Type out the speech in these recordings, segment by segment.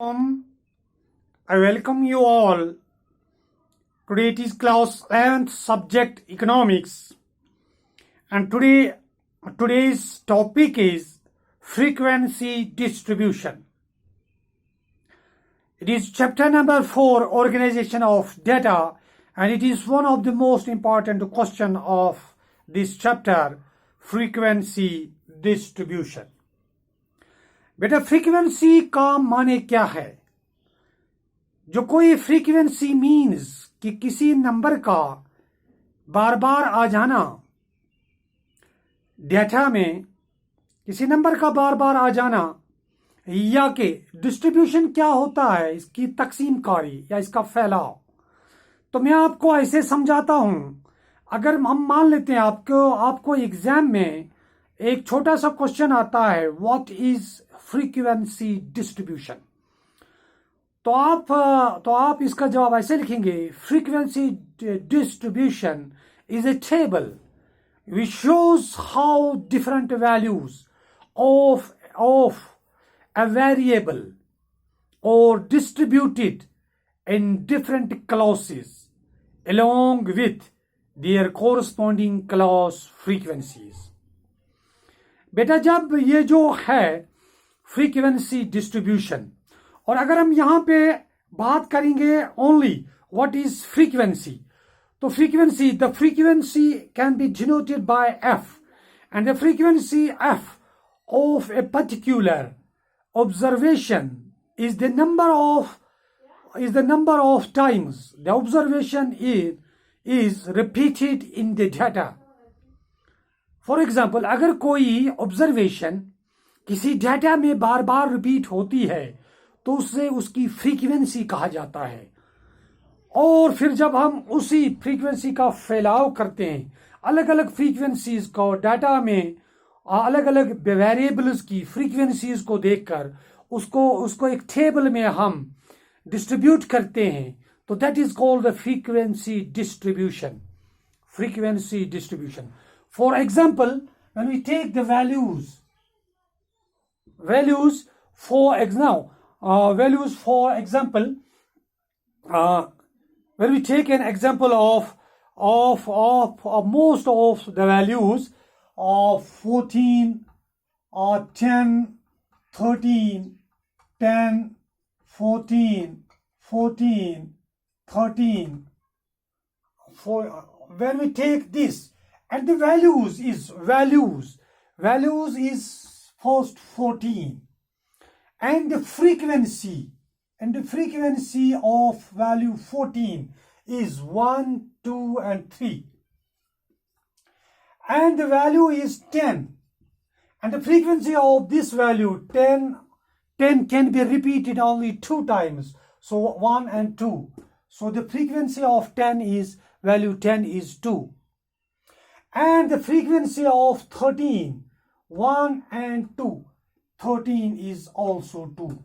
I welcome you all. Today it is class 11th subject economics, and today's topic is frequency distribution. It is chapter number 4, organization of data, and it is one of the most important question of this chapter, frequency distribution. बेटा frequency का माने क्या है? जो कोई frequency means कि किसी number का बार बार आ जाना, डेटा में किसी नंबर का बार बार आ जाना, या कि डिस्ट्रीब्यूशन क्या होता है, इसकी तकसीम कारी या इसका फैलाव। तो मैं आपको ऐसे समझाता हूं। अगर हम मान लेते हैं आपको एग्जाम में एक छोटा सा क्वेश्चन आता है, व्हाट इज फ्रीक्वेंसी डिस्ट्रीब्यूशन, तो आप इसका जवाब ऐसे लिखेंगे, frequency distribution is a table which shows how different values of a variable or distributed in different classes along with their corresponding class frequencies. बेटा जब ये जो है फ्रीक्वेंसी डिस्ट्रीब्यूशन, और अगर हम यहां पे बात करेंगे ओनली व्हाट इज फ्रीक्वेंसी, तो the frequency can be denoted by f, and the frequency f of a particular observation is the number of times the observation is repeated in the data. For example, अगर कोई observation किसी data में बार बार repeat होती है तो उससे उसकी frequency कहा जाता है। और फिर जब हम उसी फ्रीक्वेंसी का फैलाव करते हैं, अलग अलग फ्रीक्वेंसीज को डाटा में अलग अलग वेरिएबल्स की फ्रीक्वेंसीज को देखकर उसको एक टेबल में हम डिस्ट्रीब्यूट करते हैं, तो that is called the frequency distribution. Frequency distribution. For example, when we take the values for example, when we take an example of most of the values of 14 or 10, 13, 10, 14, 14, 13, when we take this, and the values is first 14, and the frequency of value 14 is 1, 2 and 3, and the value is 10, and the frequency of this value 10 can be repeated only 2 times, so 1 and 2, so the frequency of value 10 is 2. And the frequency of 13, 1 and 2, 13 is also 2.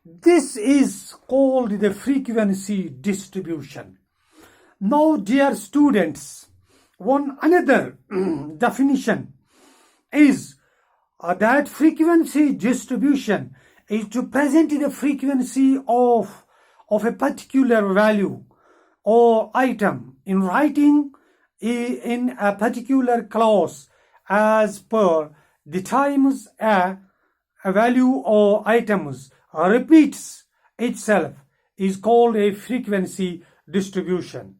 This is called the frequency distribution. Now, dear students, another definition is that frequency distribution is to present the frequency of a particular value or item in writing in a particular class as per the times a value or items repeats itself is called a frequency distribution.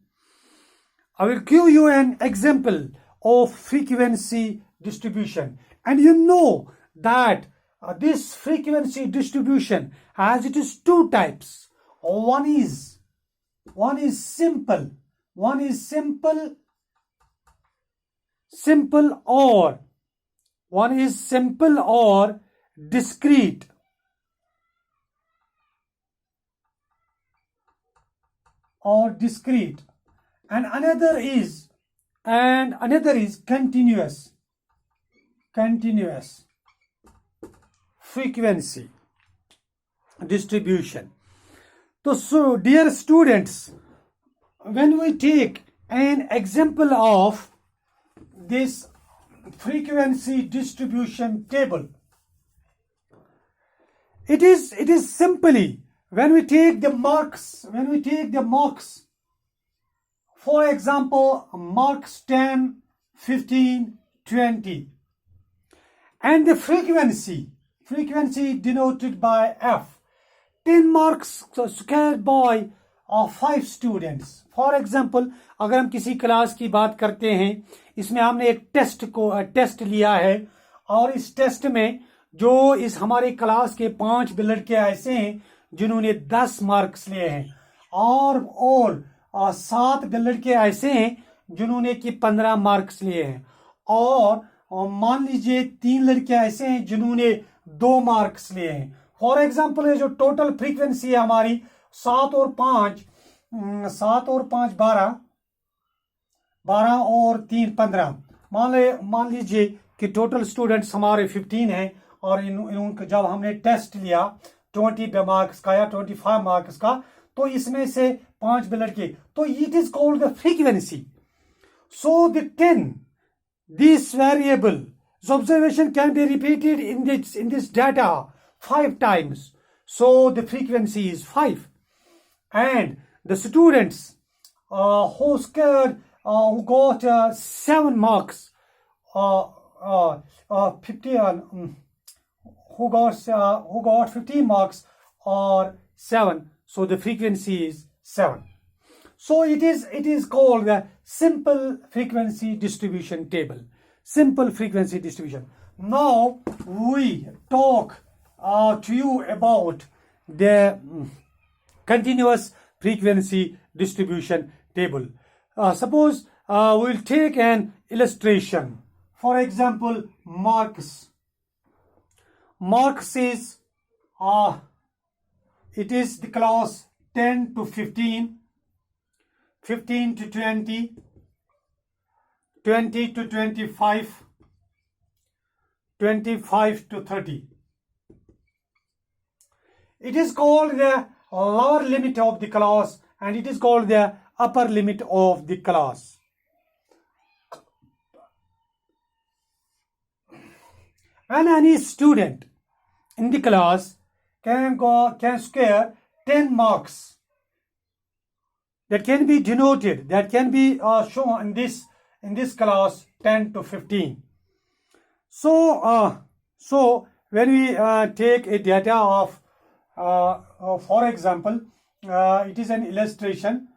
I will give you an example of frequency distribution, and you know that this frequency distribution has it is 2 types. One is simple or discrete. And another is continuous frequency distribution. So dear students, when we take an example of this frequency distribution table, It is simply when we take the marks, for example, marks 10, 15, 20, and the frequency denoted by F, 10 marks squared by 5 students. For example, अगर हम किसी class की बात करते हैं, इसमें हमने एक टेस्ट लिया है, और इस टेस्ट में जो इस हमारे क्लास के 5 लड़के ऐसे हैं जिन्होंने 10 मार्क्स लिए हैं, और 7 लड़के ऐसे हैं जिन्होंने कि 15 मार्क्स लिए हैं, और मान लीजिए 3 लड़के ऐसे हैं जिन्होंने 2 मार्क्स लिए हैं. फॉर एग्जाम्पल, ये जो टोटल फ्रीक्वेंसी है हमारी 7 और 5 12, 12 और 3 15. मान लीजिए कि टोटल स्टूडेंट्स हमारे 15 हैं, और इनका जब हमने टेस्ट लिया 20 मार्क्स का या 25 मार्क्स का, तो इसमें से 5 लड़के, तो it is called the frequency. So the 10, this variable, so observation can be repeated in this data 5 times, so the frequency is 5. And the students who got 7 marks, 50, who got 15 marks or 7, so the frequency is 7. So it is called the simple frequency distribution table. Simple frequency distribution. Now we talk to you about the continuous frequency distribution table. Suppose we'll take an illustration. For example, marks. Marks is it is the class 10 to 15. 15 to 20, 20 to 25, 25 to 30. It is called the lower limit of the class, and it is called the upper limit of the class. When any student in the class can score 10 marks, that can be denoted, that can be shown in this class 10 to 15. So when we take a data of for example, it is an illustration.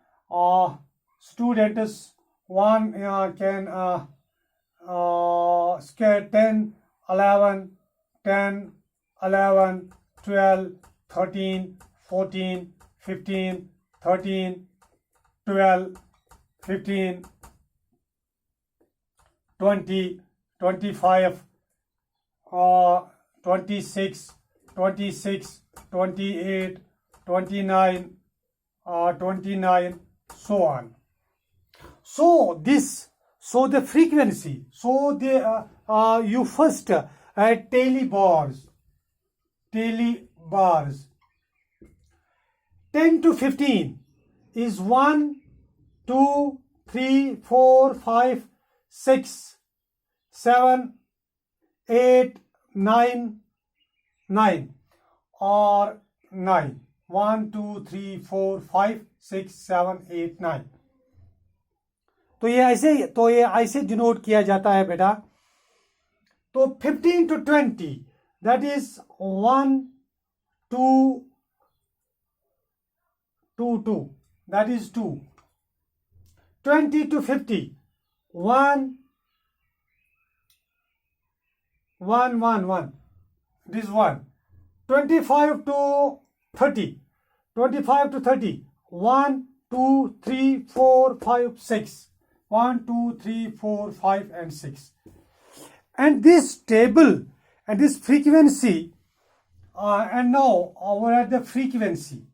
Students one can score 10, 11, 10, 11, 12, 13, 14, 15, 13, 12, 15, 20, 25, 26, 26, 28, 29, 29, so on. So the frequency, you first tally bars, 10 to 15 is 1, 2, 3, 4, 5, 6, 7, 8, 9, 9, or 9. 1, 2, 3, 4, 5, 6, 7, 8, 9. तो ये ऐसे denote किया जाता है बेटा. तो 15 to 20, that is 1, 2, 2, 2, that is 2. 20 to 50, 1, 1, 1, 1, this 1. 25 to 30, 25 to 30, 1, 2, 3, 4, 5, 6. 1, 2, 3, 4, 5, and 6. And this table and this frequency, and now we're at the frequency.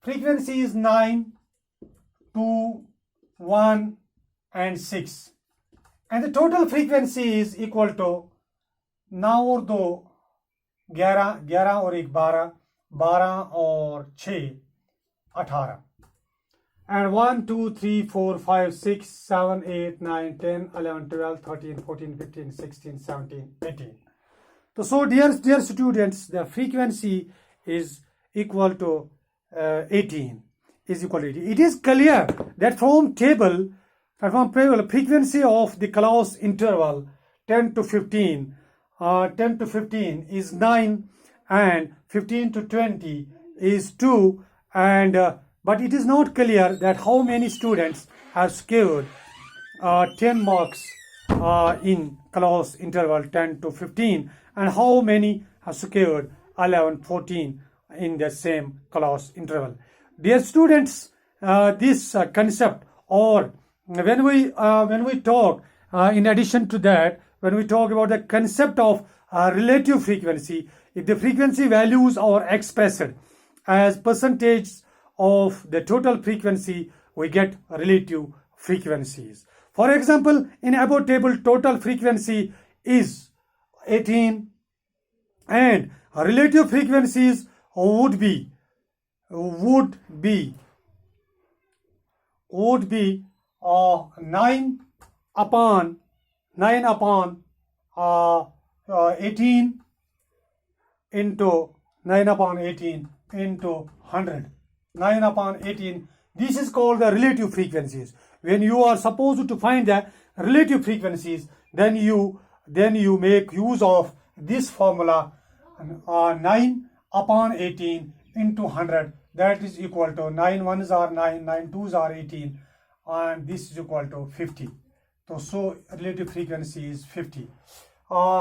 Frequency is 9, 2, 1, and 6. And the total frequency is equal to 9 और 2, 11, 11 और 1, 12, 12 और 6, 18. And 1, 2, 3, 4, 5, 6, 7, 8, 9, 10, 11, 12, 13, 14, 15, 16, 17, 18. So dear students, the frequency is equal to 18. Is equal to 18. It is clear that from table frequency of the class interval 10 to 15 is 9 and 15 to 20 is 2, and but it is not clear that how many students have scored 10 marks in class interval 10 to 15 and how many have scored 11, 14 in the same class interval. Dear students, this concept, or when we talk in addition to that, when we talk about the concept of relative frequency, if the frequency values are expressed as percentage of the total frequency, we get relative frequencies. For example, in above table, total frequency is 18 and relative frequencies would be 9 upon 18 into 9 upon 18 into 100. 9 upon 18. This is called the relative frequencies. When you are supposed to find the relative frequencies, then you make use of this formula, 9 upon 18 into 100. That is equal to 9 ones are 9, 9 twos are 18, and this is equal to 50. So relative frequency is 50.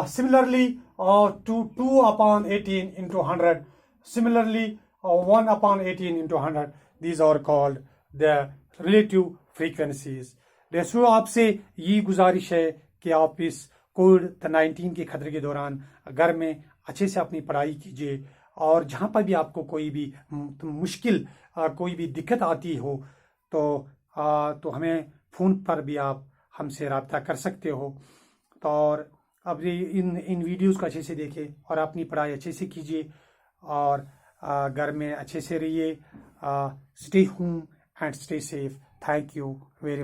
Similarly, 2 upon 18 into 100. Similarly, 1 upon 18 into 100. These are called the relative frequencies. दोस्तों, आपसे ये गुजारिश है कि आप इस कोविड-19 के खतरे के दौरान घर में अच्छे से अपनी पढ़ाई कीजिए, और जहाँ पर भी आपको कोई भी मुश्किल कोई भी दिक्कत आती हो तो हमें फ़ोन पर भी आप हमसे रब्ता कर सकते हो। तो और अब इन वीडियोस को अच्छे से देखें और अपनी पढ़ाई अच्छे से कीजिए, और घर में अच्छे से रहिए। Stay home and stay safe. Thank you very